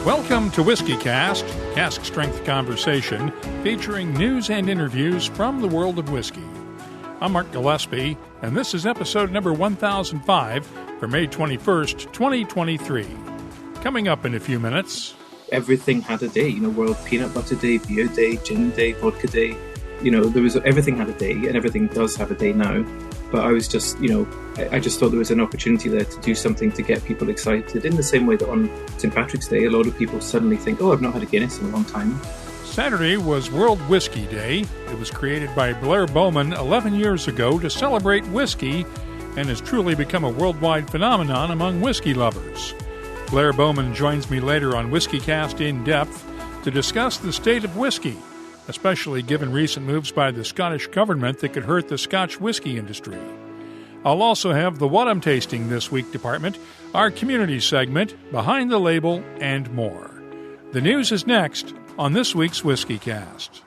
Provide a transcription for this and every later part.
Welcome to WhiskyCast, cask strength conversation featuring news and interviews from the world of whiskey. I'm Mark Gillespie, and this is episode number 1005 for May 21st, 2023. Coming up in a few minutes. Everything had a day, World Peanut Butter Day, Beer Day, Gin Day, Vodka Day. Everything had a day, and everything does have a day now. But I was just, I just thought there was an opportunity there to do something to get people excited in the same way that on St. Patrick's Day, a lot of people suddenly think, I've not had a Guinness in a long time. Saturday was World Whisky Day. It was created by Blair Bowman 11 years ago to celebrate whiskey and has truly become a worldwide phenomenon among whiskey lovers. Blair Bowman joins me later on WhiskyCast In-Depth to discuss the state of whiskey, especially given recent moves by the Scottish government that could hurt the Scotch whisky industry. I'll also have the What I'm Tasting This Week department, our community segment, Behind the Label, and more. The news is next on this week's WhiskyCast.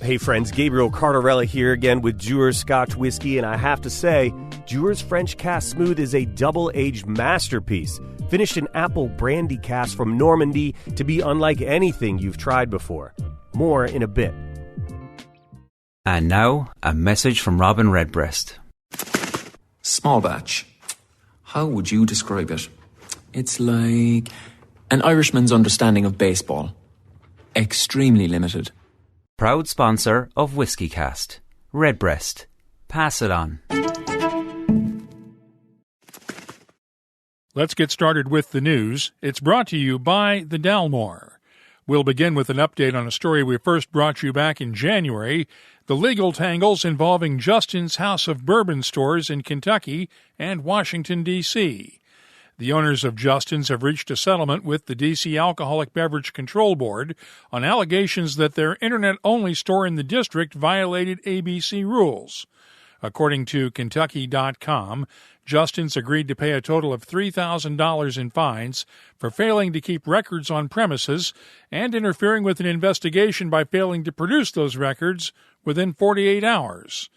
Hey friends, Gabriel Cardarella here again with Dewar's Scotch Whisky, and I have to say, Dewar's French Cask Smooth is a double-aged masterpiece, finished in apple brandy cask from Normandy to be unlike anything you've tried before. More in a bit. And now, a message from Robin Redbreast. Small batch. How would you describe it? It's like an Irishman's understanding of baseball. Extremely limited. Proud sponsor of WhiskyCast. Redbreast. Pass it on. Let's get started with the news. It's brought to you by the Dalmore. We'll begin with an update on a story we first brought you back in January, the legal tangles involving Justins House of Bourbon stores in Kentucky and Washington, D.C. The owners of Justins have reached a settlement with the D.C. Alcoholic Beverage Control Board on allegations that their internet-only store in the district violated ABC rules. According to Kentucky.com, Justins agreed to pay a total of $3,000 in fines for failing to keep records on premises and interfering with an investigation by failing to produce those records within 48 hours.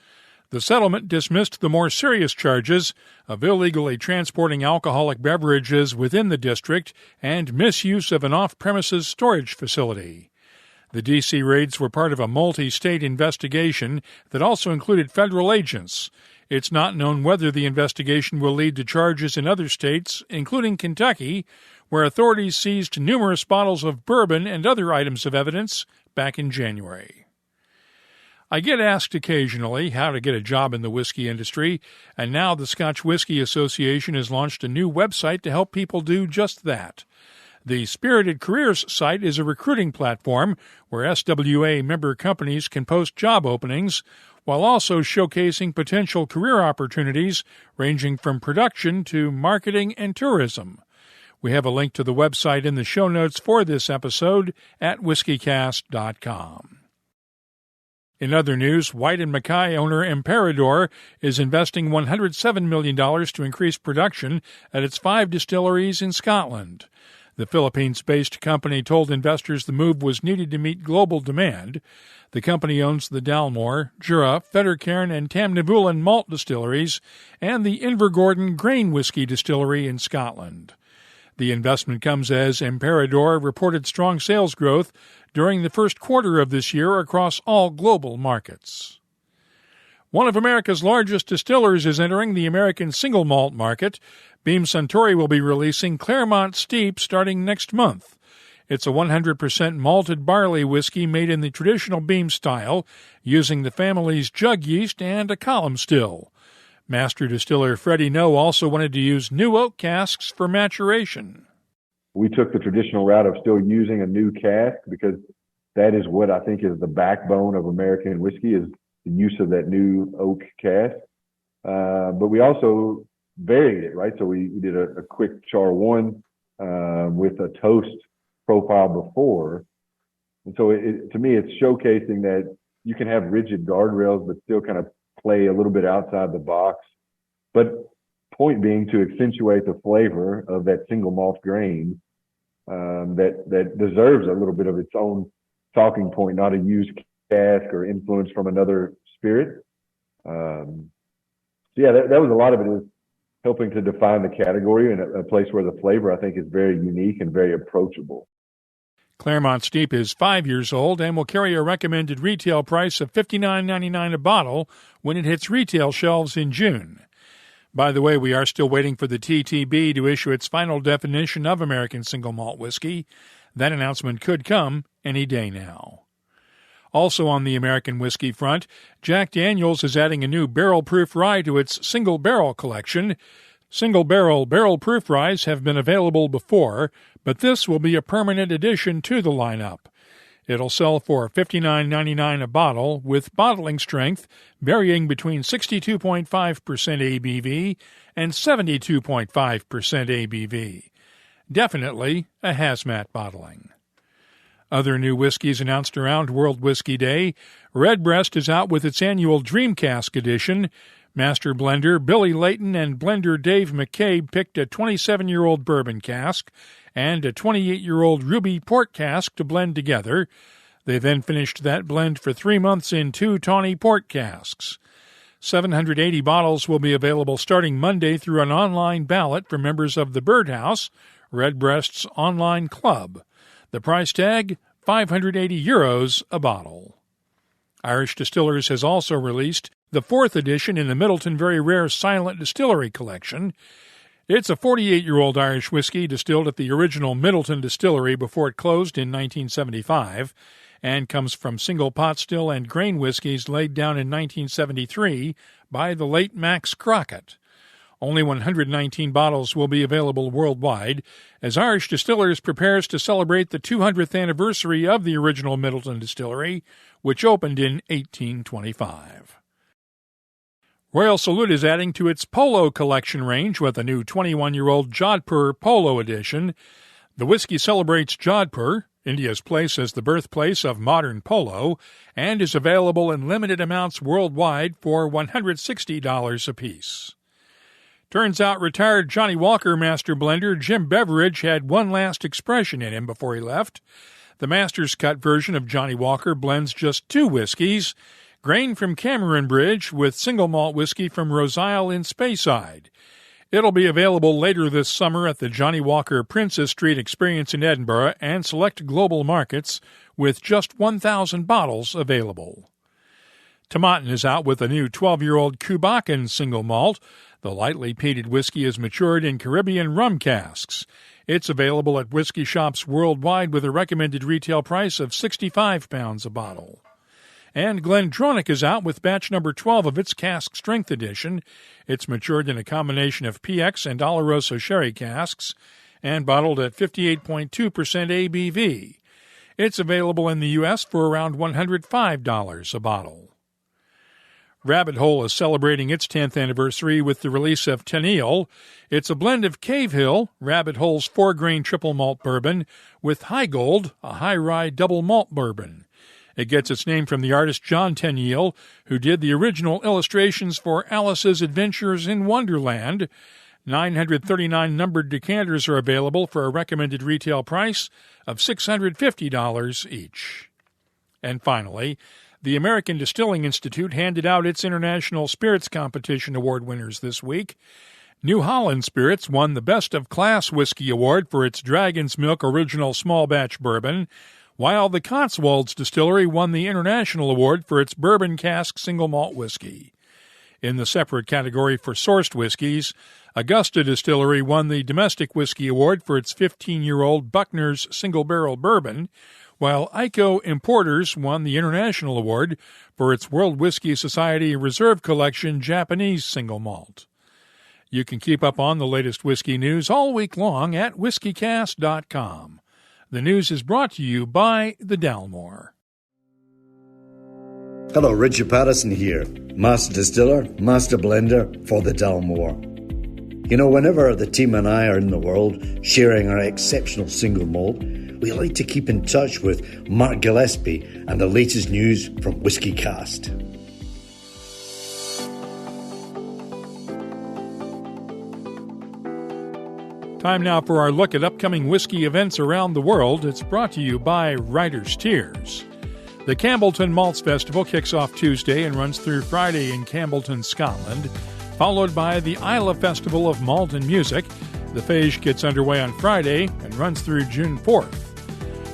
The settlement dismissed the more serious charges of illegally transporting alcoholic beverages within the district and misuse of an off-premises storage facility. The D.C. raids were part of a multi-state investigation that also included federal agents. It's not known whether the investigation will lead to charges in other states, including Kentucky, where authorities seized numerous bottles of bourbon and other items of evidence back in January. I get asked occasionally how to get a job in the whiskey industry, and now the Scotch Whisky Association has launched a new website to help people do just that. The Spirited Careers site is a recruiting platform where SWA member companies can post job openings while also showcasing potential career opportunities ranging from production to marketing and tourism. We have a link to the website in the show notes for this episode at whiskycast.com. In other news, White & Mackay owner Emperador is investing $107 million to increase production at its 5 distilleries in Scotland. The Philippines-based company told investors the move was needed to meet global demand. The company owns the Dalmore, Jura, Fettercairn, and Tamnavulin malt distilleries and the Invergordon grain whiskey distillery in Scotland. The investment comes as Emperador reported strong sales growth during the first quarter of this year across all global markets. One of America's largest distillers is entering the American single malt market. Beam Suntory will be releasing Claremont Steep starting next month. It's a 100% malted barley whiskey made in the traditional Beam style, using the family's jug yeast and a column still. Master distiller Freddie No also wanted to use new oak casks for maturation. We took the traditional route of still using a new cask because that is what I think is the backbone of American whiskey, is the use of that new oak cask. But we also varied it, right? So we did a quick char one with a toast profile before. And so to me, it's showcasing that you can have rigid guardrails, but still kind of play a little bit outside the box. But point being to accentuate the flavor of that single malt grain that deserves a little bit of its own talking point, not a used cask or influence from another spirit. So yeah, that was a lot of it. Is helping to define the category and a place where the flavor, I think, is very unique and very approachable. Claremont Steep is 5 years old and will carry a recommended retail price of $59.99 a bottle when it hits retail shelves in June. By the way, we are still waiting for the TTB to issue its final definition of American single malt whiskey. That announcement could come any day now. Also on the American whiskey front, Jack Daniel's is adding a new barrel-proof rye to its single-barrel collection. Single-barrel barrel-proof ryes have been available before, but this will be a permanent addition to the lineup. It'll sell for $59.99 a bottle, with bottling strength varying between 62.5% ABV and 72.5% ABV. Definitely a hazmat bottling. Other new whiskeys announced around World Whisky Day. Redbreast is out with its annual Dream Cask edition. Master blender Billy Layton and blender Dave McCabe picked a 27-year-old bourbon cask and a 28-year-old ruby port cask to blend together. They then finished that blend for 3 months in 2 tawny port casks. 780 bottles will be available starting Monday through an online ballot for members of the Birdhouse, Redbreast's online club. The price tag, €580 a bottle. Irish Distillers has also released the 4th edition in the Middleton Very Rare Silent Distillery Collection. It's a 48-year-old Irish whiskey distilled at the original Middleton Distillery before it closed in 1975 and comes from single pot still and grain whiskeys laid down in 1973 by the late Max Crockett. Only 119 bottles will be available worldwide as Irish Distillers prepares to celebrate the 200th anniversary of the original Middleton Distillery, which opened in 1825. Royal Salute is adding to its Polo collection range with a new 21-year-old Jodhpur Polo edition. The whiskey celebrates Jodhpur, India's place as the birthplace of modern polo, and is available in limited amounts worldwide for $160 apiece. Turns out retired Johnny Walker master blender Jim Beveridge had one last expression in him before he left. The master's cut version of Johnny Walker blends just 2 whiskeys, grain from Cameron Bridge with single malt whiskey from Rose Isle in Speyside. It'll be available later this summer at the Johnny Walker Princess Street Experience in Edinburgh and select global markets with just 1,000 bottles available. Tomatin is out with a new 12-year-old Kubakan single malt. The lightly peated whiskey is matured in Caribbean rum casks. It's available at whiskey shops worldwide with a recommended retail price of £65 a bottle. And Glendronach is out with batch number 12 of its cask strength edition. It's matured in a combination of PX and Oloroso sherry casks and bottled at 58.2% ABV. It's available in the U.S. for around $105 a bottle. Rabbit Hole is celebrating its 10th anniversary with the release of Tenniel. It's a blend of Cave Hill, Rabbit Hole's 4-grain triple malt bourbon, with High Gold, a high rye double malt bourbon. It gets its name from the artist John Tenniel, who did the original illustrations for Alice's Adventures in Wonderland. 939 numbered decanters are available for a recommended retail price of $650 each. And finally, the American Distilling Institute handed out its International Spirits Competition Award winners this week. New Holland Spirits won the Best of Class Whiskey Award for its Dragon's Milk Original Small Batch Bourbon, while the Cotswolds Distillery won the International Award for its Bourbon Cask Single Malt Whiskey. In the separate category for sourced whiskeys, Augusta Distillery won the Domestic Whiskey Award for its 15-year-old Buckner's Single Barrel Bourbon, while ICO Importers won the International Award for its World Whisky Society Reserve Collection Japanese Single Malt. You can keep up on the latest whiskey news all week long at WhiskyCast.com. The news is brought to you by the Dalmore. Hello, Richard Patterson here, Master Distiller, Master Blender for the Dalmore. You know, whenever the team and I are in the world sharing our exceptional single malt, we like to keep in touch with Mark Gillespie and the latest news from WhiskyCast. Time now for our look at upcoming whiskey events around the world. It's brought to you by Writer's Tears. The Campbellton Malts Festival kicks off Tuesday and runs through Friday in Campbellton, Scotland. followed by the Isla Festival of Malt and Music. The Phage gets underway on Friday and runs through June 4th.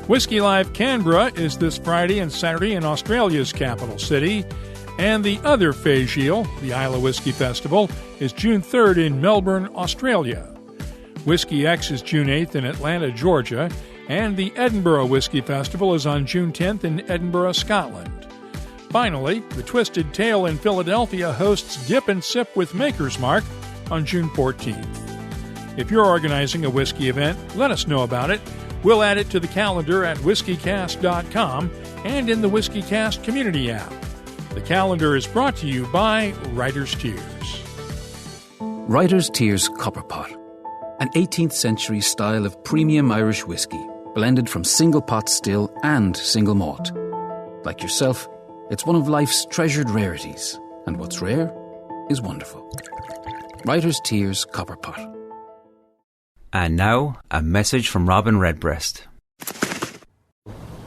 Whisky Live Canberra is this Friday and Saturday in Australia's capital city. And the other Phage, the Isla Whisky Festival, is June 3rd in Melbourne, Australia. Whisky X is June 8th in Atlanta, Georgia. And the Edinburgh Whisky Festival is on June 10th in Edinburgh, Scotland. Finally, the Twisted Tail in Philadelphia hosts Dip and Sip with Maker's Mark on June 14th. If you're organizing a whiskey event, let us know about it. We'll add it to the calendar at whiskycast.com and in the WhiskyCast community app. The calendar is brought to you by Writer's Tears. Writer's Tears Copper Pot, an 18th century style of premium Irish whiskey, blended from single pot still and single malt. Like yourself, it's one of life's treasured rarities, and what's rare is wonderful. Writer's Tears Copper Pot. And now, a message from Robin Redbreast.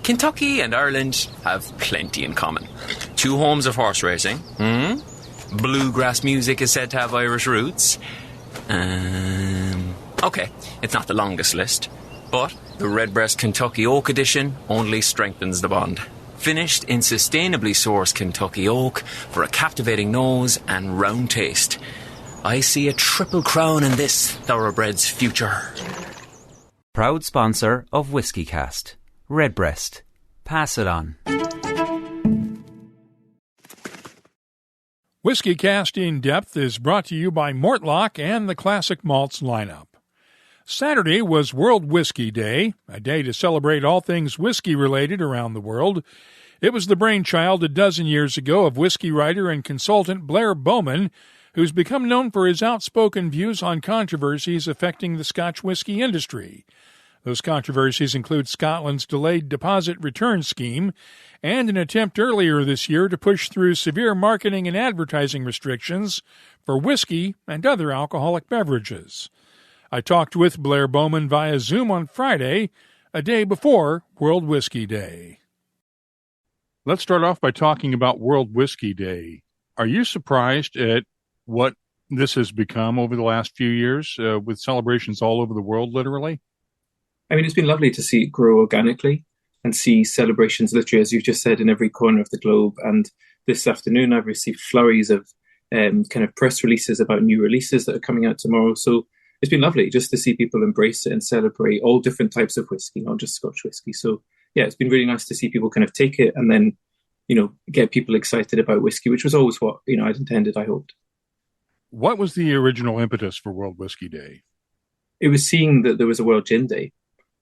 Kentucky and Ireland have plenty in common. Two homes of horse racing. Bluegrass music is said to have Irish roots. Okay, it's not the longest list, but the Redbreast Kentucky Oak Edition only strengthens the bond. Finished in sustainably sourced Kentucky oak for a captivating nose and round taste. I see a triple crown in this thoroughbred's future. Proud sponsor of WhiskyCast. Redbreast. Pass it on. WhiskyCast In-Depth is brought to you by Mortlock and the Classic Malts lineup. Saturday was World Whisky Day, a day to celebrate all things whiskey-related around the world. It was the brainchild a dozen years ago of whiskey writer and consultant Blair Bowman, who's become known for his outspoken views on controversies affecting the Scotch whisky industry. Those controversies include Scotland's delayed deposit return scheme and an attempt earlier this year to push through severe marketing and advertising restrictions for whiskey and other alcoholic beverages. I talked with Blair Bowman via Zoom on Friday, a day before World Whisky Day. Let's start off by talking about World Whisky Day. Are you surprised at what this has become over the last few years, with celebrations all over the world, literally? I mean, it's been lovely to see it grow organically and see celebrations, literally, as you've just said, in every corner of the globe. And this afternoon, I've received flurries of kind of press releases about new releases that are coming out tomorrow. So it's been lovely just to see people embrace it and celebrate all different types of whiskey, not just Scotch whisky. So, yeah, it's been really nice to see people kind of take it and then, get people excited about whiskey, which was always what, I'd intended, I hoped. What was the original impetus for World Whisky Day? It was seeing that there was a World Gin Day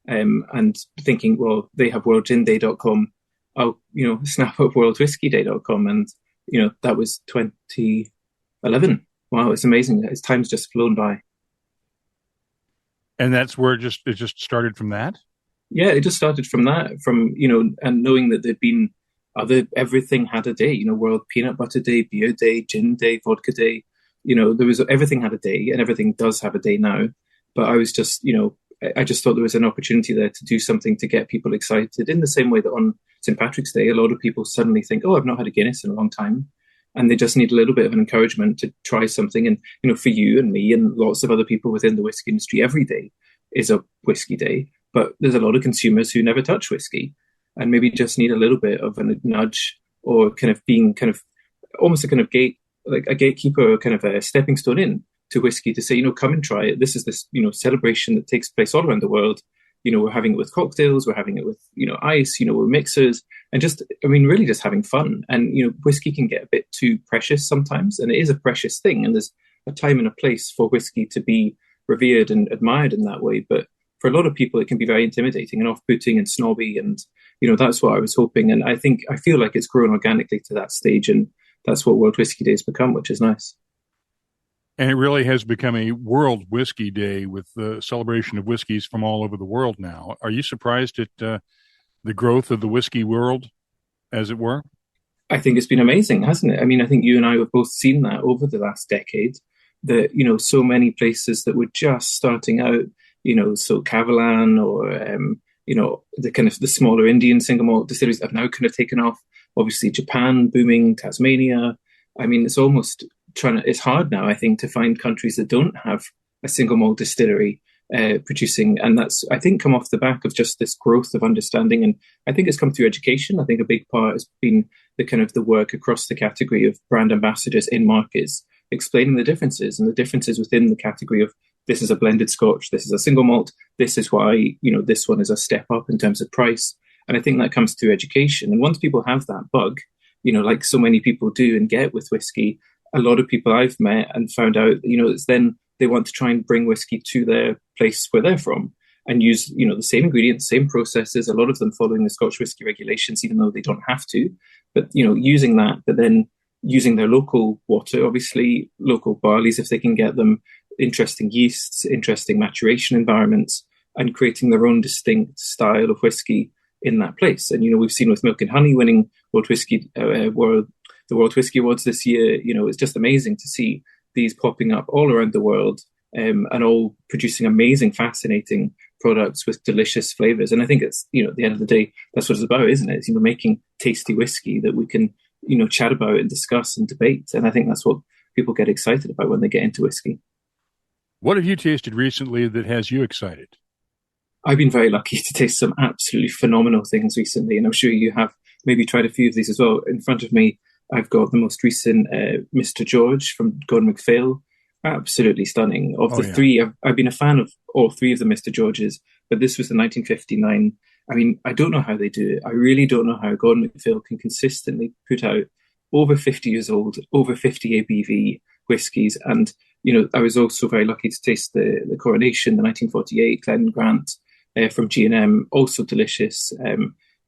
and thinking, well, they have worldginday.com. I'll, snap up worldwhiskeyday.com. And, that was 2011. Wow, it's amazing. Time's just flown by. And that's where it just started from that? Yeah, it just started from that, and knowing that there'd been everything had a day, World Peanut Butter Day, Beer Day, Gin Day, Vodka Day. Everything had a day, and everything does have a day now. But I was just, I just thought there was an opportunity there to do something to get people excited in the same way that on St. Patrick's Day, a lot of people suddenly think, oh, I've not had a Guinness in a long time. And they just need a little bit of an encouragement to try something. And, for you and me and lots of other people within the whiskey industry, every day is a whiskey day. But there's a lot of consumers who never touch whiskey and maybe just need a little bit of a nudge or kind of being kind of almost a kind of a gatekeeper or kind of a stepping stone in to whiskey to say, come and try it. This is this, celebration that takes place all around the world. We're having it with cocktails, we're having it with, ice, we're mixers, and just, really just having fun. And, whiskey can get a bit too precious sometimes, and it is a precious thing. And there's a time and a place for whiskey to be revered and admired in that way. But for a lot of people, it can be very intimidating and off-putting and snobby. And, that's what I was hoping. And I feel like it's grown organically to that stage. And that's what World Whisky Day has become, which is nice. And it really has become a World Whisky Day with the celebration of whiskeys from all over the world now. Are you surprised at the growth of the whiskey world, as it were? I think it's been amazing, hasn't it? I mean, I think you and I have both seen that over the last decade, that, so many places that were just starting out, so Kavalan or, the kind of the smaller Indian single malt distilleries have now kind of taken off. Obviously, Japan booming, Tasmania. I mean, it's almost it's hard now, I think, to find countries that don't have a single malt distillery producing, and that's, I think, come off the back of just this growth of understanding. And I think it's come through education. I think a big part has been the work across the category of brand ambassadors in markets, explaining the differences and the differences within the category of, this is a blended Scotch, this is a single malt, this is why, this one is a step up in terms of price. And I think that comes through education. And once people have that bug, like so many people do and get with whiskey, a lot of people I've met and found out, it's then they want to try and bring whiskey to their place where they're from and use, the same ingredients, same processes, a lot of them following the Scotch whisky regulations, even though they don't have to. But, using that, but then using their local water, obviously, local barleys, if they can get them, interesting yeasts, interesting maturation environments, and creating their own distinct style of whiskey in that place. And, we've seen with Milk and Honey winning the World Whisky Awards this year, it's just amazing to see these popping up all around the world, and all producing amazing, fascinating products with delicious flavors. And I think it's, at the end of the day, that's what it's about, isn't it? It's, making tasty whiskey that we can, chat about and discuss and debate. And I think that's what people get excited about when they get into whiskey. What have you tasted recently that has you excited? I've been very lucky to taste some absolutely phenomenal things recently, and I'm sure you have maybe tried a few of these as well. In front of me, I've got the most recent Mr. George from Gordon MacPhail. Absolutely stunning. Of the three, I've been a fan of all three of the Mr. Georges, but this was the 1959. I mean, I don't know how they do it. I really don't know how Gordon MacPhail can consistently put out over 50 years old, over 50 ABV whiskies. And, I was also very lucky to taste the Coronation, the 1948 Glen Grant from G&M, also delicious.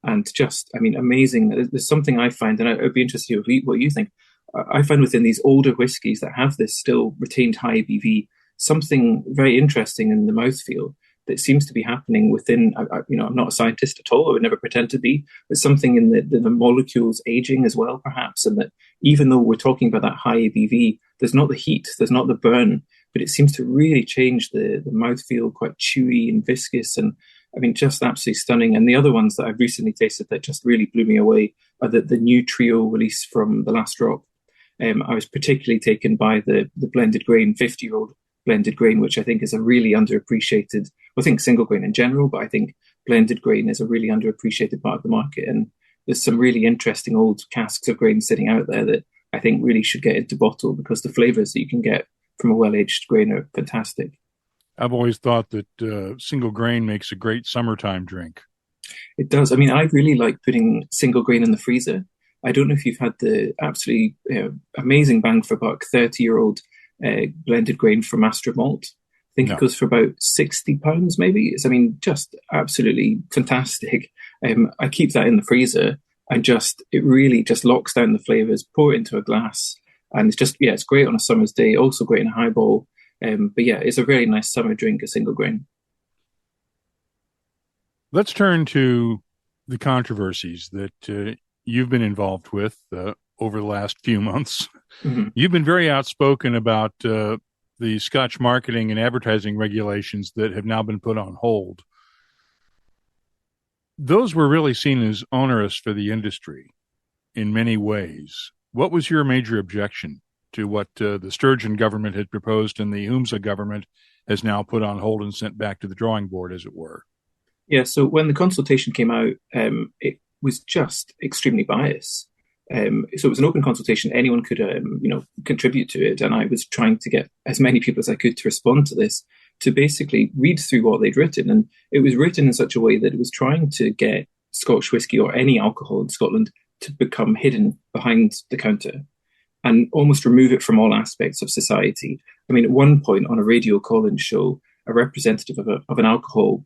And just, amazing. There's something I find, and I'd be interested to hear what you think. I find within these older whiskies that have this still retained high ABV, something very interesting in the mouthfeel that seems to be happening within, I'm not a scientist at all, I would never pretend to be, but something in the molecules aging as well, perhaps, and that even though we're talking about that high ABV, there's not the heat, there's not the burn, but it seems to really change the mouthfeel, quite chewy and viscous, and just absolutely stunning. And the other ones that I've recently tasted that just really blew me away are the new trio release from The Last Drop. I was particularly taken by the blended grain, 50-year-old blended grain, which I think is a really underappreciated, I think single grain in general, but I think blended grain is a really underappreciated part of the market. And there's some really interesting old casks of grain sitting out there that I think really should get into bottle, because the flavors that you can get from a well-aged grain are fantastic. I've always thought that single grain makes a great summertime drink. It does. I really like putting single grain in the freezer. I don't know if you've had the absolutely amazing bang for buck 30-year-old blended grain from Master Malt. I think it goes for about £60 maybe. It's, just absolutely fantastic. I keep that in the freezer, and it really just locks down the flavors, pour it into a glass, and it's just, it's great on a summer's day, also great in a highball. But it's a very nice summer drink, a single grain. Let's turn to the controversies that you've been involved with over the last few months. Mm-hmm. You've been very outspoken about the Scotch marketing and advertising regulations that have now been put on hold. Those were really seen as onerous for the industry in many ways. What was your major objection to what the Sturgeon government had proposed and the UMSA government has now put on hold and sent back to the drawing board, as it were? Yeah, so when the consultation came out, it was just extremely biased. So it was an open consultation. Anyone could, contribute to it. And I was trying to get as many people as I could to respond to this, to basically read through what they'd written. And it was written in such a way that it was trying to get Scotch whisky or any alcohol in Scotland to become hidden behind the counter and almost remove it from all aspects of society. At one point on a radio call-in show, a representative of an alcohol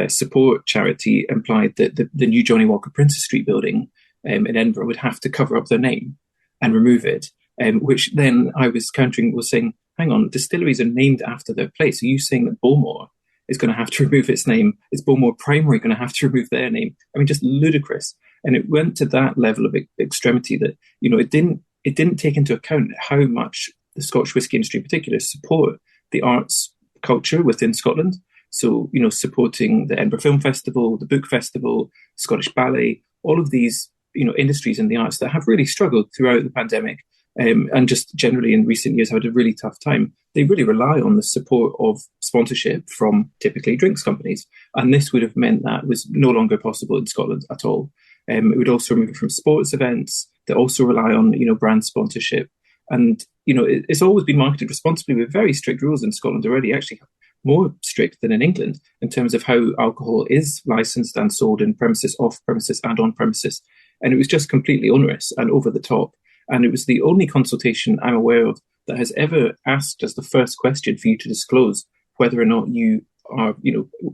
support charity implied that the new Johnny Walker Princes Street building in Edinburgh would have to cover up their name and remove it, which then I was countering, was saying, hang on, distilleries are named after their place. Are you saying that Bowmore is going to have to remove its name? Is Bowmore Primary going to have to remove their name? Just ludicrous. And it went to that level of extremity that, it didn't take into account how much the Scotch whisky industry in particular support the arts culture within Scotland. So, supporting the Edinburgh Film Festival, the Book Festival, Scottish Ballet, all of these, industries in the arts that have really struggled throughout the pandemic. and just generally in recent years had a really tough time, they really rely on the support of sponsorship from typically drinks companies. And this would have meant that was no longer possible in Scotland at all. It would also remove it from sports events that also rely on, brand sponsorship. And, it's always been marketed responsibly with very strict rules in Scotland already, actually more strict than in England in terms of how alcohol is licensed and sold in premises, off premises and on premises. And it was just completely onerous and over the top. And it was the only consultation I'm aware of that has ever asked as the first question for you to disclose whether or not you are,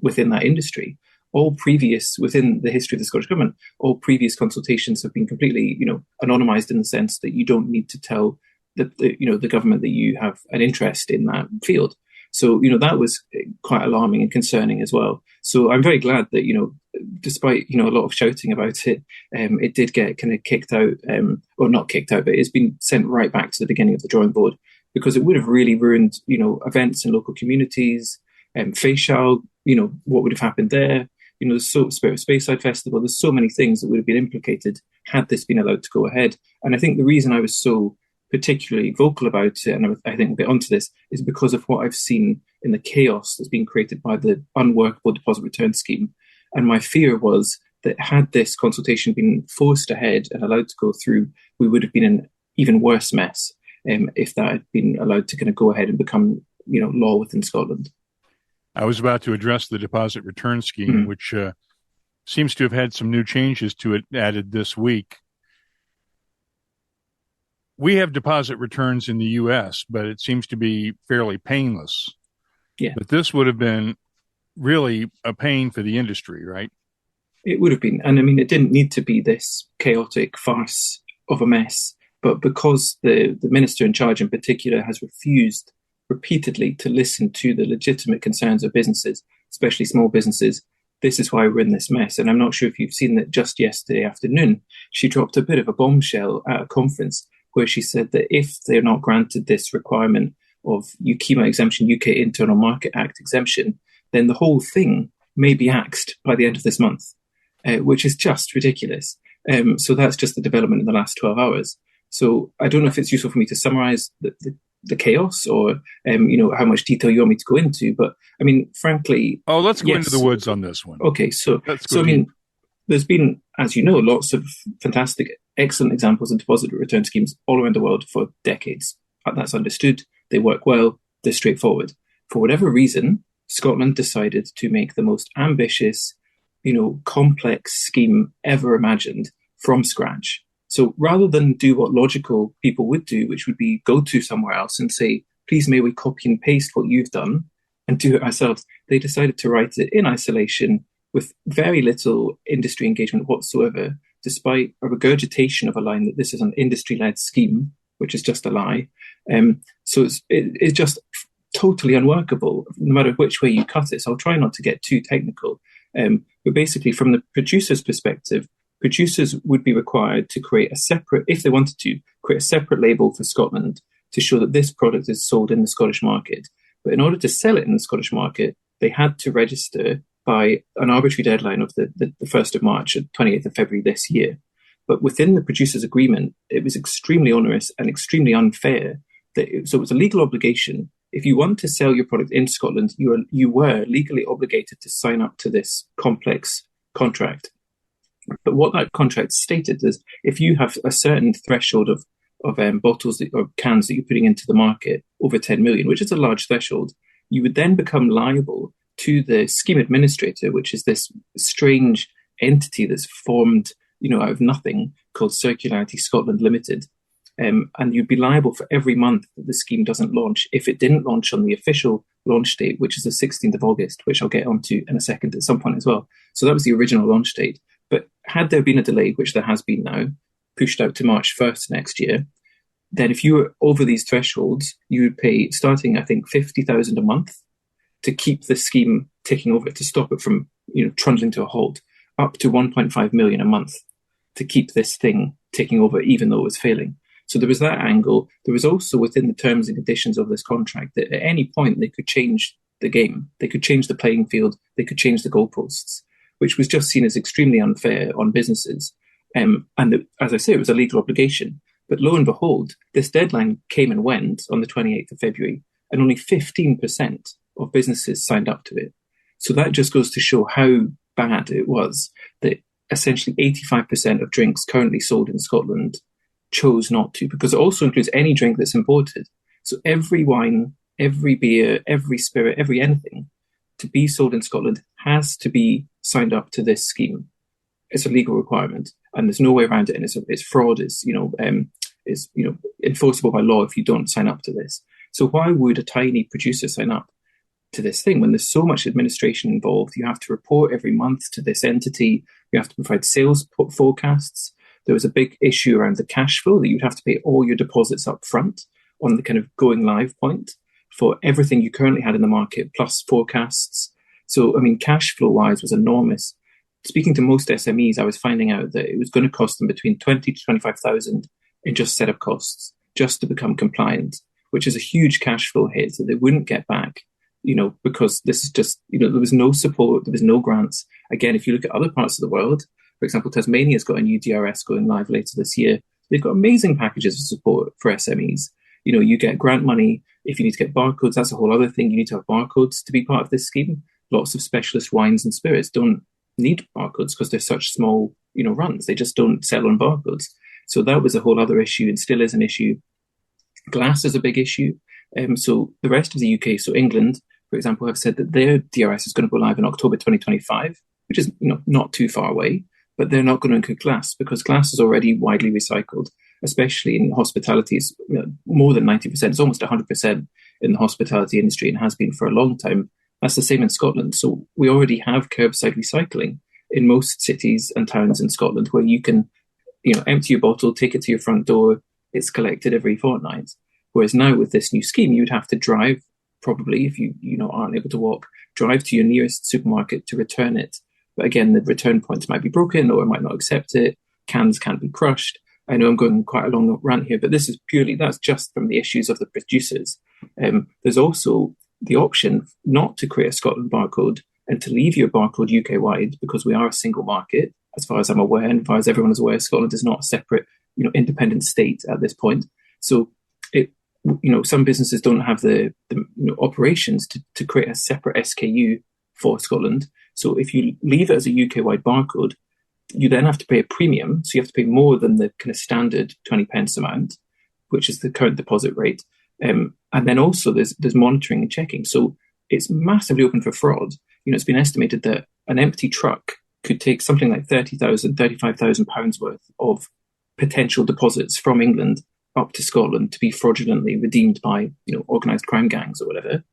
within that industry. All previous, within the history of the Scottish Government, all previous consultations have been completely, anonymised in the sense that you don't need to tell the government that you have an interest in that field. So, that was quite alarming and concerning as well. So I'm very glad that, despite, a lot of shouting about it, it did get kind of kicked out, or not kicked out, but it's been sent right back to the beginning of the drawing board, because it would have really ruined, events in local communities, Facial, what would have happened there. There's Spirit of Speyside Festival, there's so many things that would have been implicated had this been allowed to go ahead. And I think the reason I was so particularly vocal about it, and I think we'll get onto this, is because of what I've seen in the chaos that's been created by the unworkable deposit return scheme. And my fear was that had this consultation been forced ahead and allowed to go through, we would have been in an even worse mess if that had been allowed to kind of go ahead and become, law within Scotland. I was about to address the deposit return scheme, which seems to have had some new changes to it added this week. We have deposit returns in the U.S., but it seems to be fairly painless. Yeah. But this would have been really a pain for the industry, right? It would have been. And I mean, it didn't need to be this chaotic farce of a mess. But because the minister in charge in particular has refused repeatedly to listen to the legitimate concerns of businesses, especially small businesses, this is why we're in this mess. And I'm not sure if you've seen that just yesterday afternoon, she dropped a bit of a bombshell at a conference where she said that if they're not granted this requirement of UKEMA exemption, UK Internal Market Act exemption, then the whole thing may be axed by the end of this month, which is just ridiculous. So that's just the development in the last 12 hours. So I don't know if it's useful for me to summarise the chaos or, how much detail you want me to go into. But, I mean, frankly... Oh, let's go into the woods on this one. Okay, there's been, as you know, lots of fantastic, excellent examples of deposit return schemes all around the world for decades. That's understood. They work well. They're straightforward. For whatever reason, Scotland decided to make the most ambitious, complex scheme ever imagined from scratch. So rather than do what logical people would do, which would be go to somewhere else and say, please may we copy and paste what you've done and do it ourselves, they decided to write it in isolation with very little industry engagement whatsoever, despite a regurgitation of a line that this is an industry-led scheme, which is just a lie. So it's just totally unworkable, no matter which way you cut it. So I'll try not to get too technical. But basically, from the producer's perspective, producers would be required to create a separate, if they wanted to, create a separate label for Scotland to show that this product is sold in the Scottish market. But in order to sell it in the Scottish market, they had to register by an arbitrary deadline of the 1st of March, 28th of February this year. But within the producer's agreement, it was extremely onerous and extremely unfair. So it was a legal obligation. If you want to sell your product in Scotland, you were legally obligated to sign up to this complex contract. But what that contract stated is if you have a certain threshold of bottles or cans that you're putting into the market over 10 million, which is a large threshold, you would then become liable to the scheme administrator, which is this strange entity that's formed, out of nothing called Circularity Scotland Limited. And you'd be liable for every month that the scheme doesn't launch if it didn't launch on the official launch date, which is the 16th of August, which I'll get onto in a second at some point as well. So that was the original launch date. But had there been a delay, which there has been now, pushed out to March 1st next year, then if you were over these thresholds, you would pay, starting, I think, 50,000 a month to keep the scheme ticking over, to stop it from, trundling to a halt, up to 1.5 million a month to keep this thing ticking over, even though it was failing. So there was that angle. There was also within the terms and conditions of this contract that at any point they could change the game. They could change the playing field. They could change the goalposts, which was just seen as extremely unfair on businesses. And as I say, it was a legal obligation. But lo and behold, this deadline came and went on the 28th of February, and only 15% of businesses signed up to it. So that just goes to show how bad it was that essentially 85% of drinks currently sold in Scotland chose not to, because it also includes any drink that's imported. So every wine, every beer, every spirit, every anything to be sold in Scotland has to be signed up to this scheme. It's a legal requirement, and there's no way around it. And it's fraud. It's enforceable by law if you don't sign up to this. So why would a tiny producer sign up to this thing when there's so much administration involved? You have to report every month to this entity. You have to provide sales forecasts. There was a big issue around the cash flow that you'd have to pay all your deposits up front on the kind of going live point for everything you currently had in the market, plus forecasts. So, I mean, cash flow wise was enormous. Speaking to most SMEs, I was finding out that it was going to cost them between 20 to 25,000 in just setup costs, just to become compliant, which is a huge cash flow hit that they wouldn't get back, because this is just, there was no support, there was no grants. Again, if you look at other parts of the world, for example, Tasmania's got a new DRS going live later this year. They've got amazing packages of support for SMEs. You get grant money. If you need to get barcodes, that's a whole other thing. You need to have barcodes to be part of this scheme. Lots of specialist wines and spirits don't need barcodes because they're such small, runs. They just don't sell on barcodes. So that was a whole other issue and still is an issue. Glass is a big issue. So the rest of the UK, so England, for example, have said that their DRS is going to go live in October 2025, which is not too far away, but they're not going to include glass because glass is already widely recycled, especially in hospitality. It's more than 90%. It's almost 100% in the hospitality industry and has been for a long time. That's the same in Scotland. So we already have curbside recycling in most cities and towns in Scotland where you can, empty your bottle, take it to your front door. It's collected every fortnight. Whereas now with this new scheme, you'd have to drive, probably if you aren't able to walk, drive to your nearest supermarket to return it. But again, the return points might be broken or might not accept it. Cans can't be crushed. I know I'm going quite a long rant here, but that's just from the issues of the producers. There's also the option not to create a Scotland barcode and to leave your barcode UK-wide because we are a single market, as far as I'm aware, and as far as everyone is aware, Scotland is not a separate, independent state at this point. So, some businesses don't have the operations to create a separate SKU for Scotland. So if you leave it as a UK-wide barcode, you then have to pay a premium. So you have to pay more than the kind of standard 20 pence amount, which is the current deposit rate. And then also there's monitoring and checking. So it's massively open for fraud. It's been estimated that an empty truck could take something like £35,000 worth of potential deposits from England up to Scotland to be fraudulently redeemed by, organised crime gangs or whatever.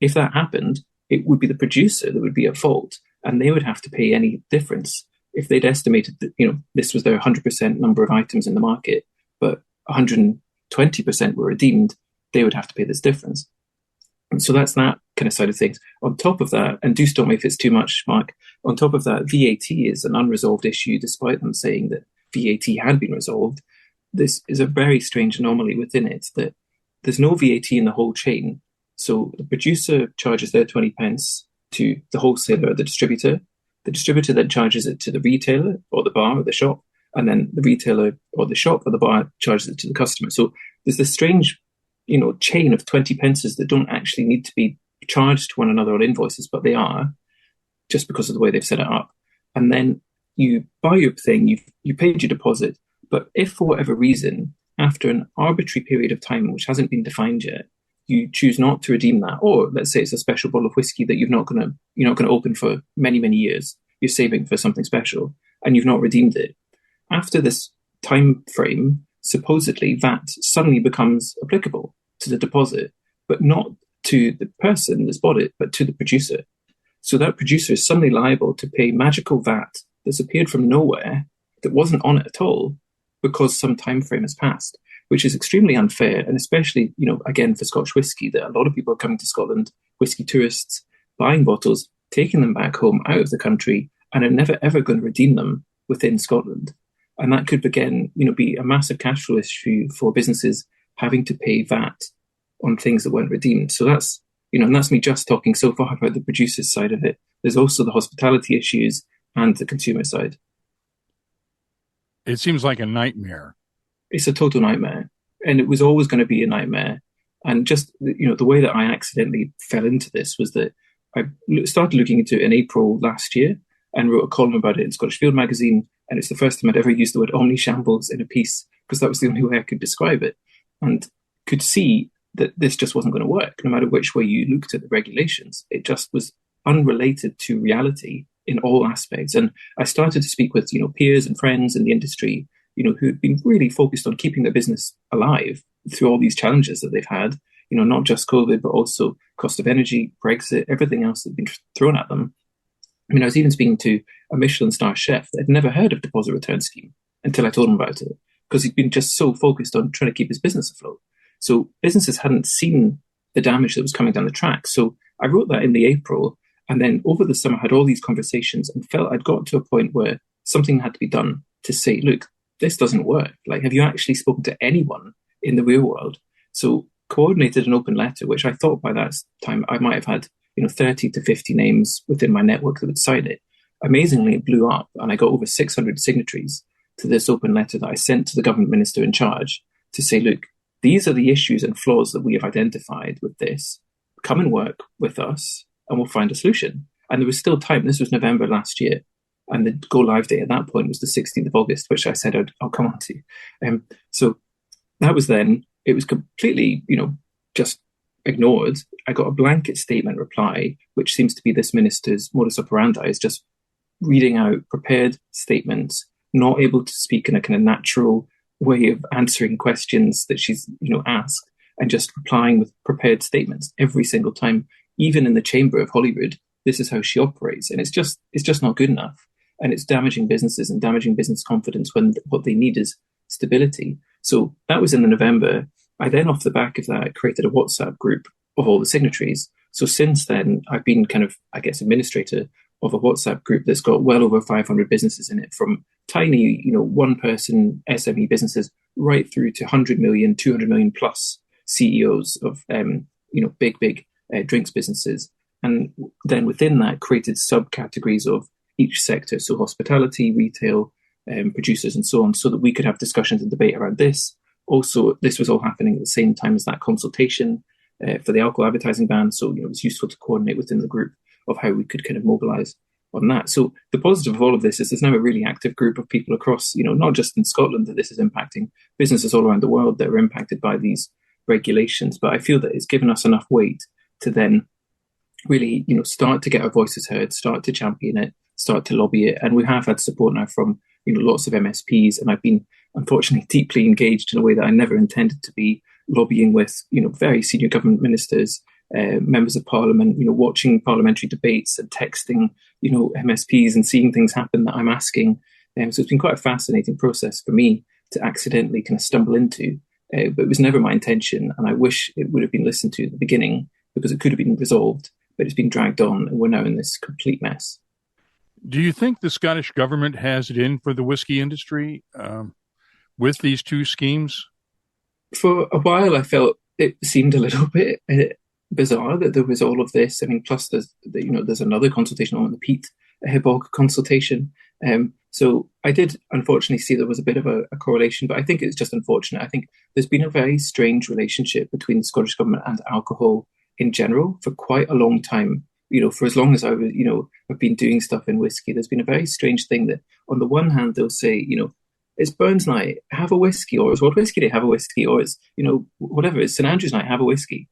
If that happened, it would be the producer that would be at fault, and they would have to pay any difference. If they'd estimated that, this was their 100% number of items in the market, but 120% were redeemed, they would have to pay this difference. And so that's that kind of side of things. On top of that, and do stop me if it's too much, Mark, on top of that, VAT is an unresolved issue, despite them saying that VAT had been resolved. This is a very strange anomaly within it, that there's no VAT in the whole chain. So the producer charges their 20 pence to the wholesaler or the distributor. The distributor then charges it to the retailer or the bar or the shop, and then the retailer or the shop or the bar charges it to the customer. So there's this strange, chain of 20 pences that don't actually need to be charged to one another on invoices, but they are, just because of the way they've set it up. And then you buy your thing, you paid your deposit, but if for whatever reason, after an arbitrary period of time which hasn't been defined yet, you choose not to redeem that, or let's say it's a special bottle of whiskey that you're not going to open for many, many years, you're saving for something special, and you've not redeemed it. After this time frame, supposedly VAT suddenly becomes applicable to the deposit, but not to the person that's bought it, but to the producer. So that producer is suddenly liable to pay magical VAT that's appeared from nowhere, that wasn't on it at all, because some time frame has passed, which is extremely unfair. And especially, again, for Scotch whisky, that a lot of people are coming to Scotland, whisky tourists, buying bottles, taking them back home out of the country, and are never, ever going to redeem them within Scotland. And that could, again, be a massive cash flow issue for businesses having to pay VAT on things that weren't redeemed. So that's, and that's me just talking so far about the producer's side of it. There's also the hospitality issues and the consumer side. It seems like a nightmare. it's a total nightmare. And it was always going to be a nightmare. And just, the way that I accidentally fell into this was that I started looking into it in April last year and wrote a column about it in Scottish Field magazine. And it's the first time I'd ever used the word omnishambles in a piece, because that was the only way I could describe it. And could see that this just wasn't going to work, no matter which way you looked at the regulations. It just was unrelated to reality in all aspects. And I started to speak with, peers and friends in the industry, who had been really focused on keeping their business alive through all these challenges that they've had, not just COVID, but also cost of energy, Brexit, everything else that had been thrown at them. I was even speaking to a Michelin star chef that had never heard of deposit return scheme until I told him about it, because he'd been just so focused on trying to keep his business afloat. So businesses hadn't seen the damage that was coming down the track. So I wrote that in the April, and then over the summer I had all these conversations and felt I'd got to a point where something had to be done to say, look, this doesn't work. Like, have you actually spoken to anyone in the real world? So coordinated an open letter, which I thought by that time I might have had 30 to 50 names within my network that would sign it. Amazingly, it blew up, and I got over 600 signatories to this open letter that I sent to the government minister in charge to say, look, these are the issues and flaws that we have identified with this. Come and work with us and we'll find a solution. And there was still time. This was November last year. And the go live date at that point was the 16th of August, which I said I'll come on to. So that was then. It was completely, just ignored. I got a blanket statement reply, which seems to be this minister's modus operandi, is just reading out prepared statements, not able to speak in a kind of natural way of answering questions that she's, asked, and just replying with prepared statements every single time. Even in the chamber of Holyrood, this is how she operates. And it's just not good enough. And it's damaging businesses and damaging business confidence when what they need is stability. So that was in the November. I then, off the back of that, created a WhatsApp group of all the signatories. So since then, I've been kind of, administrator of a WhatsApp group that's got well over 500 businesses in it, from tiny, one-person SME businesses right through to 100 million, 200 million plus CEOs of, big drinks businesses. And then within that, created subcategories of each sector, so hospitality, retail, producers, and so on, so that we could have discussions and debate around this. Also, this was all happening at the same time as that consultation for the alcohol advertising ban. So, it was useful to coordinate within the group of how we could kind of mobilise on that. So the positive of all of this is there's now a really active group of people across, not just in Scotland that this is impacting, businesses all around the world that are impacted by these regulations. But I feel that it's given us enough weight to then really, start to get our voices heard, start to champion it, start to lobby it. And we have had support now from, lots of MSPs, and I've been, unfortunately, deeply engaged in a way that I never intended to be, lobbying with, very senior government ministers, members of parliament, watching parliamentary debates and texting, MSPs and seeing things happen that I'm asking. So it's been quite a fascinating process for me to accidentally kind of stumble into, but it was never my intention. And I wish it would have been listened to at the beginning, because it could have been resolved, but it's been dragged on and we're now in this complete mess. Do you think the Scottish government has it in for the whiskey industry with these two schemes? For a while, I felt it seemed a little bit bizarre that there was all of this. I mean, plus there's another consultation on the Pete Bog consultation. So I did unfortunately see there was a bit of a correlation, but I think it's just unfortunate. I think there's been a very strange relationship between the Scottish government and alcohol in general for quite a long time. For as long as I was, I've been doing stuff in whiskey, there's been a very strange thing that on the one hand, they'll say, it's Burns night, have a whiskey, or it's World Whisky Day, have a whiskey, or it's, whatever, it's St. Andrew's night, have a whiskey.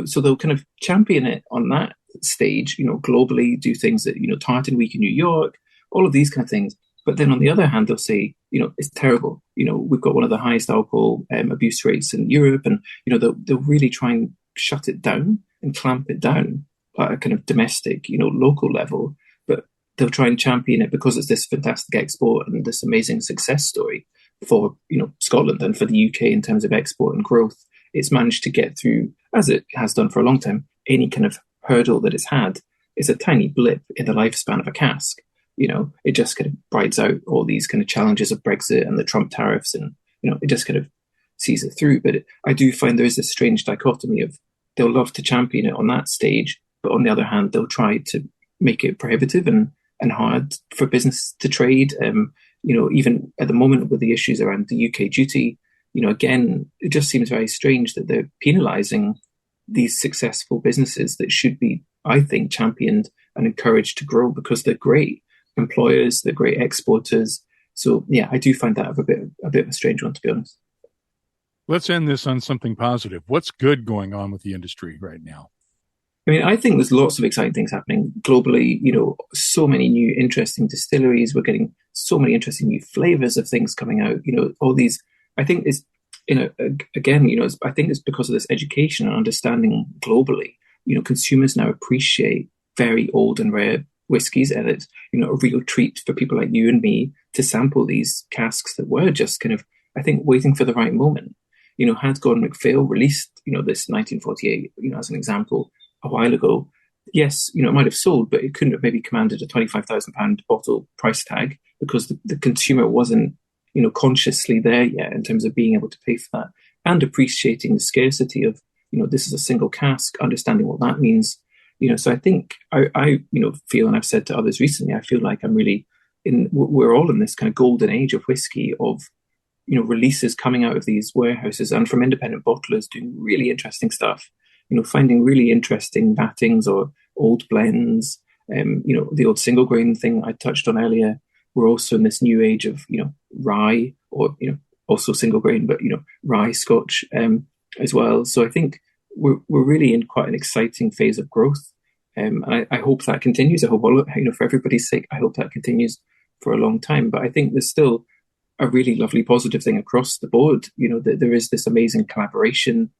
So they'll kind of champion it on that stage, globally, do things that, Tartan Week in New York, all of these kind of things. But then on the other hand, they'll say, it's terrible. We've got one of the highest alcohol abuse rates in Europe. And, they'll really try and shut it down and clamp it down at a kind of domestic, local level. But they'll try and champion it because it's this fantastic export and this amazing success story for, Scotland and for the UK in terms of export and growth. It's managed to get through, as it has done for a long time, any kind of hurdle that it's had. It's a tiny blip in the lifespan of a cask. It just kind of rides out all these kind of challenges of Brexit and the Trump tariffs, and, it just kind of sees it through. But I do find there is this strange dichotomy of they'll love to champion it on that stage, but on the other hand, they'll try to make it prohibitive and hard for business to trade. Even at the moment with the issues around the UK duty, again, it just seems very strange that they're penalising these successful businesses that should be, I think, championed and encouraged to grow because they're great employers, they're great exporters. So, yeah, I do find that a bit of a strange one, to be honest. Let's end this on something positive. What's good going on with the industry right now? I mean, I think there's lots of exciting things happening globally. So many new interesting distilleries. We're getting so many interesting new flavors of things coming out. All these, I think is, again, I think it's because of this education and understanding globally. Consumers now appreciate very old and rare whiskies, and it's, a real treat for people like you and me to sample these casks that were just kind of, I think, waiting for the right moment. Had Gordon MacPhail released, this 1948, as an example, a while ago, yes, it might have sold, but it couldn't have maybe commanded a £25,000 bottle price tag because the consumer wasn't, consciously there yet in terms of being able to pay for that and appreciating the scarcity of, this is a single cask, understanding what that means. So I think I feel, and I've said to others recently, I feel like I'm really we're all in this kind of golden age of whiskey of, releases coming out of these warehouses and from independent bottlers doing really interesting stuff, finding really interesting battings or old blends, the old single grain thing I touched on earlier. We're also in this new age of, rye or, also single grain, but, rye Scotch as well. So I think we're really in quite an exciting phase of growth. And I hope that continues. I hope for everybody's sake, I hope that continues for a long time. But I think there's still a really lovely positive thing across the board, that there is this amazing collaboration,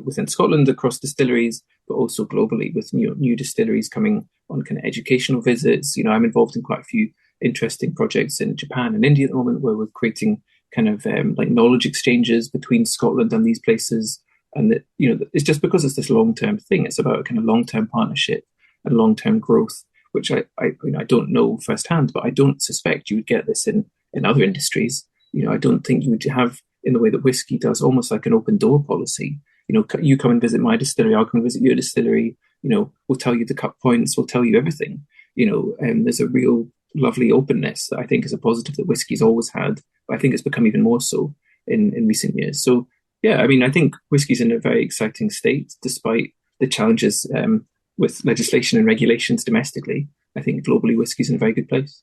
within Scotland across distilleries, but also globally with new distilleries coming on kind of educational visits. I'm involved in quite a few interesting projects in Japan and India at the moment where we're creating kind of like knowledge exchanges between Scotland and these places. And that, it's just because it's this long-term thing. It's about a kind of long-term partnership and long-term growth, which I don't know firsthand, but I don't suspect you would get this in other industries. I don't think you would have, in the way that whiskey does, almost like an open door policy. You come and visit my distillery, I'll come and visit your distillery. We'll tell you the cut points, we'll tell you everything. And there's a real lovely openness that I think is a positive that whiskey's always had, but I think it's become even more so in recent years. So yeah, I mean, I think whiskey's in a very exciting state, despite the challenges with legislation and regulations domestically. I think globally whiskey's in a very good place.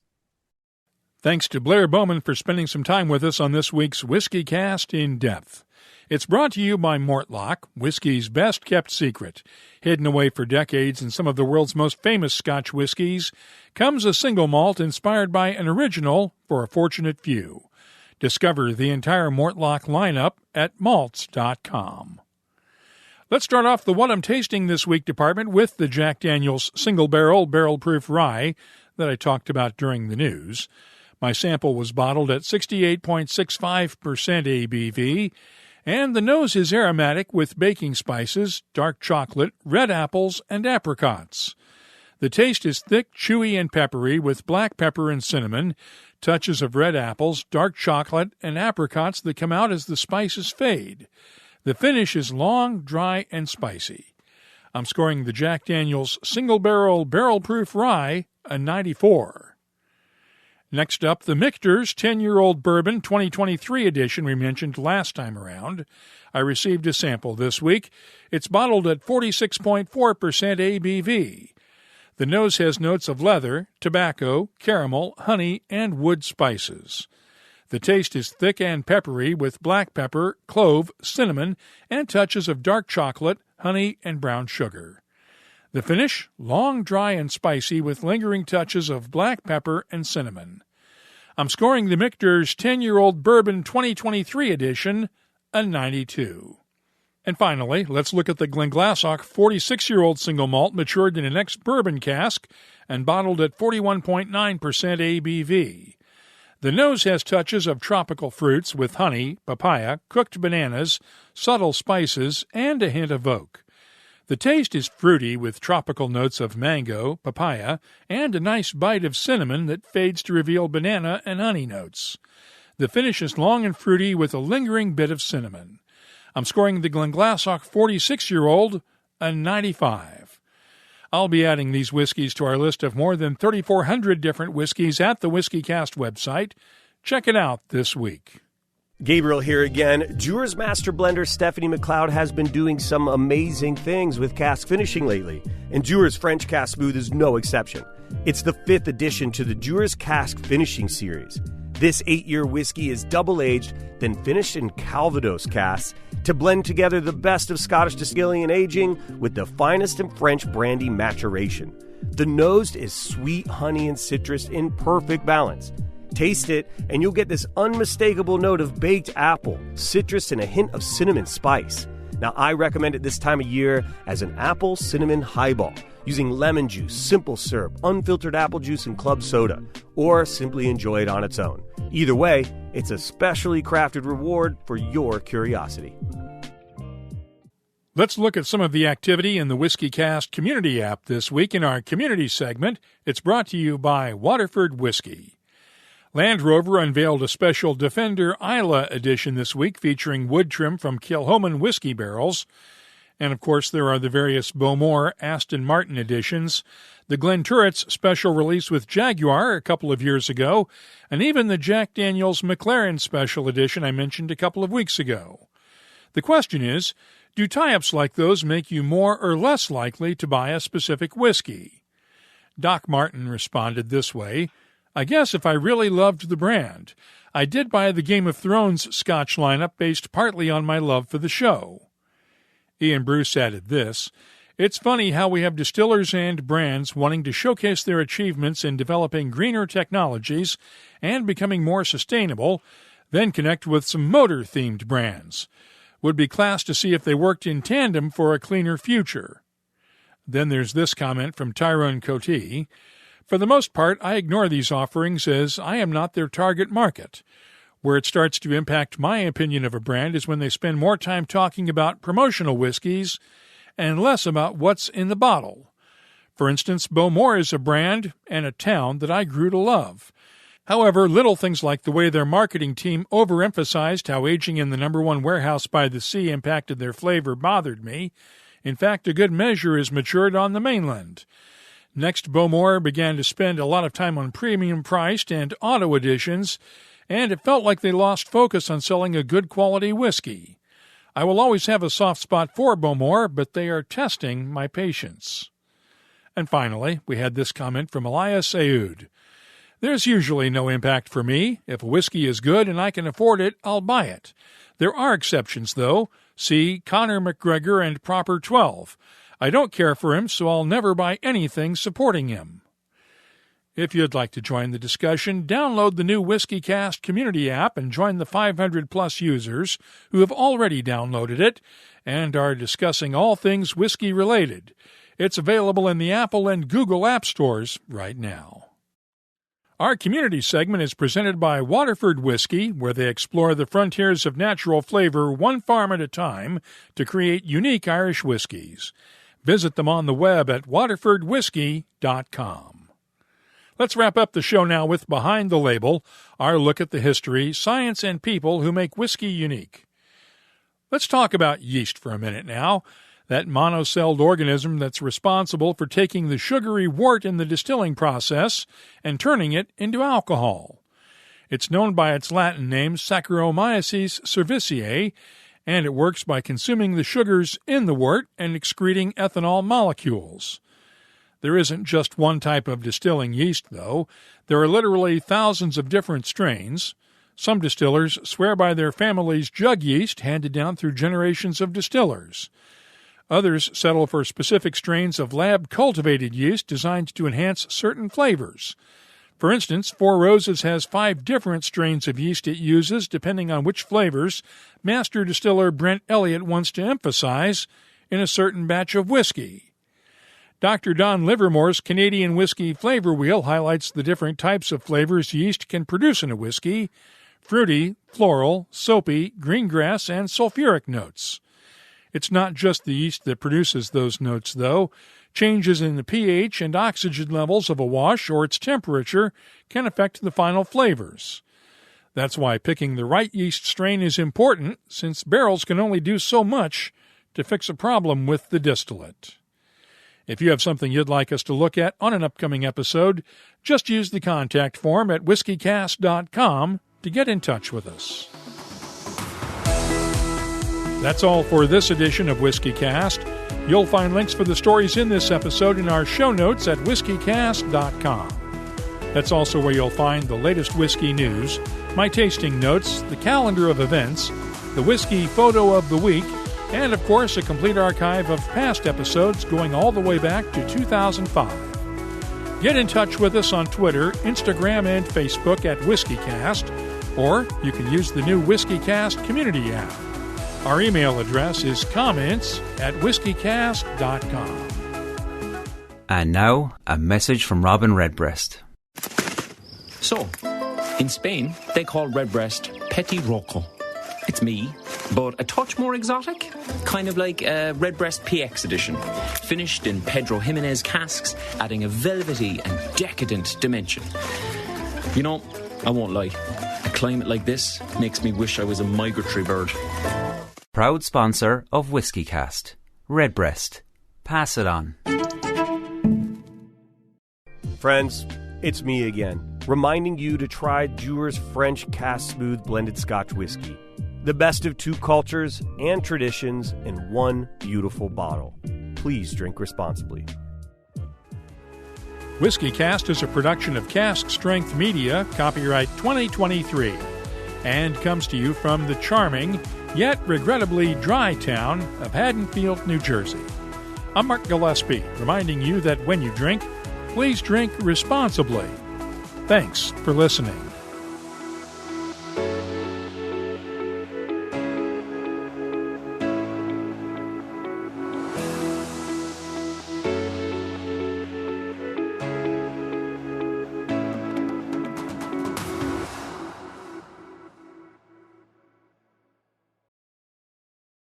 Thanks to Blair Bowman for spending some time with us on this week's WhiskyCast In-Depth. It's brought to you by Mortlach, whiskey's best-kept secret. Hidden away for decades in some of the world's most famous Scotch whiskies, comes a single malt inspired by an original for a fortunate few. Discover the entire Mortlach lineup at malts.com. Let's start off the What I'm Tasting This Week department with the Jack Daniel's Single Barrel Barrel-Proof Rye that I talked about during the news. My sample was bottled at 68.65% ABV, and the nose is aromatic with baking spices, dark chocolate, red apples, and apricots. The taste is thick, chewy, and peppery with black pepper and cinnamon, touches of red apples, dark chocolate, and apricots that come out as the spices fade. The finish is long, dry, and spicy. I'm scoring the Jack Daniel's Single Barrel Barrel-Proof Rye a 94. Next up, the Michter's 10-year-old bourbon 2023 edition we mentioned last time around. I received a sample this week. It's bottled at 46.4% ABV. The nose has notes of leather, tobacco, caramel, honey, and wood spices. The taste is thick and peppery with black pepper, clove, cinnamon, and touches of dark chocolate, honey, and brown sugar. The finish, long, dry, and spicy with lingering touches of black pepper and cinnamon. I'm scoring the Michter's 10-year-old bourbon 2023 edition a 92. And finally, let's look at the Glenglassaugh 46-year-old single malt matured in an ex-bourbon cask and bottled at 41.9% ABV. The nose has touches of tropical fruits with honey, papaya, cooked bananas, subtle spices, and a hint of oak. The taste is fruity with tropical notes of mango, papaya, and a nice bite of cinnamon that fades to reveal banana and honey notes. The finish is long and fruity with a lingering bit of cinnamon. I'm scoring the Glenglassaugh 46-year-old a 95. I'll be adding these whiskeys to our list of more than 3,400 different whiskeys at the WhiskyCast website. Check it out this week. Gabriel here again. Dewar's Master Blender Stephanie McLeod has been doing some amazing things with cask finishing lately, and Dewar's French Cask Smooth is no exception. It's the 5th edition to the Dewar's Cask Finishing Series. This 8-year whiskey is double-aged, then finished in Calvados casks to blend together the best of Scottish distilling and aging with the finest in French brandy maturation. The nose is sweet honey and citrus in perfect balance. Taste it, and you'll get this unmistakable note of baked apple, citrus, and a hint of cinnamon spice. Now, I recommend it this time of year as an apple cinnamon highball, using lemon juice, simple syrup, unfiltered apple juice, and club soda, or simply enjoy it on its own. Either way, it's a specially crafted reward for your curiosity. Let's look at some of the activity in the WhiskyCast community app this week in our community segment. It's brought to you by Waterford Whiskey. Land Rover unveiled a special Defender Isla edition this week featuring wood trim from Kilchoman whiskey barrels. And, of course, there are the various Bowmore Aston Martin editions, the Glenturret's special release with Jaguar a couple of years ago, and even the Jack Daniel's McLaren special edition I mentioned a couple of weeks ago. The question is, do tie-ups like those make you more or less likely to buy a specific whiskey? Doc Martin responded this way, I guess if I really loved the brand, I did buy the Game of Thrones Scotch lineup based partly on my love for the show. Ian Bruce added this, it's funny how we have distillers and brands wanting to showcase their achievements in developing greener technologies and becoming more sustainable, then connect with some motor-themed brands. Would be class to see if they worked in tandem for a cleaner future. Then there's this comment from Tyrone Cote. For the most part, I ignore these offerings as I am not their target market. Where it starts to impact my opinion of a brand is when they spend more time talking about promotional whiskeys and less about what's in the bottle. For instance, Bowmore is a brand and a town that I grew to love. However, little things like the way their marketing team overemphasized how aging in the #1 warehouse by the sea impacted their flavor bothered me. In fact, a good measure is matured on the mainland. Next, Bowmore began to spend a lot of time on premium-priced and auto editions, and it felt like they lost focus on selling a good quality whiskey. I will always have a soft spot for Bowmore, but they are testing my patience. And finally, we had this comment from Elias Aoud. There's usually no impact for me. If a whiskey is good and I can afford it, I'll buy it. There are exceptions, though. See Conor McGregor and Proper 12. I don't care for him, so I'll never buy anything supporting him. If you'd like to join the discussion, download the new WhiskyCast community app and join the 500-plus users who have already downloaded it and are discussing all things whiskey-related. It's available in the Apple and Google App Stores right now. Our community segment is presented by Waterford Whiskey, where they explore the frontiers of natural flavor one farm at a time to create unique Irish whiskeys. Visit them on the web at waterfordwhiskey.com. Let's wrap up the show now with Behind the Label, our look at the history, science, and people who make whiskey unique. Let's talk about yeast for a minute now, that monocelled organism that's responsible for taking the sugary wort in the distilling process and turning it into alcohol. It's known by its Latin name Saccharomyces cerevisiae, and it works by consuming the sugars in the wort and excreting ethanol molecules. There isn't just one type of distilling yeast, though. There are literally thousands of different strains. Some distillers swear by their family's jug yeast handed down through generations of distillers. Others settle for specific strains of lab-cultivated yeast designed to enhance certain flavors. For instance, Four Roses has 5 different strains of yeast it uses depending on which flavors master distiller Brent Elliott wants to emphasize in a certain batch of whiskey. Dr. Don Livermore's Canadian Whiskey Flavor Wheel highlights the different types of flavors yeast can produce in a whiskey: fruity, floral, soapy, greengrass, and sulfuric notes. It's not just the yeast that produces those notes, though. Changes in the pH and oxygen levels of a wash or its temperature can affect the final flavors. That's why picking the right yeast strain is important, since barrels can only do so much to fix a problem with the distillate. If you have something you'd like us to look at on an upcoming episode, just use the contact form at whiskycast.com to get in touch with us. That's all for this edition of WhiskyCast. You'll find links for the stories in this episode in our show notes at whiskycast.com. That's also where you'll find the latest whiskey news, my tasting notes, the calendar of events, the whiskey photo of the week, and, of course, a complete archive of past episodes going all the way back to 2005. Get in touch with us on Twitter, Instagram, and Facebook at WhiskyCast, or you can use the new WhiskyCast community app. Our email address is comments@whiskycast.com. And now, a message from Robin Redbreast. So, in Spain, they call Redbreast Petit Roco. It's me, but a touch more exotic. Kind of like a Redbreast PX edition. Finished in Pedro Jimenez casks, adding a velvety and decadent dimension. You know, I won't lie. A climate like this makes me wish I was a migratory bird. Proud sponsor of WhiskyCast. Redbreast. Pass it on. Friends, it's me again, reminding you to try Dewar's French Cask Smooth Blended Scotch Whisky. The best of two cultures and traditions in one beautiful bottle. Please drink responsibly. WhiskyCast is a production of Cask Strength Media, copyright 2023, and comes to you from the charming, yet regrettably dry town of Haddonfield, New Jersey. I'm Mark Gillespie, reminding you that when you drink, please drink responsibly. Thanks for listening.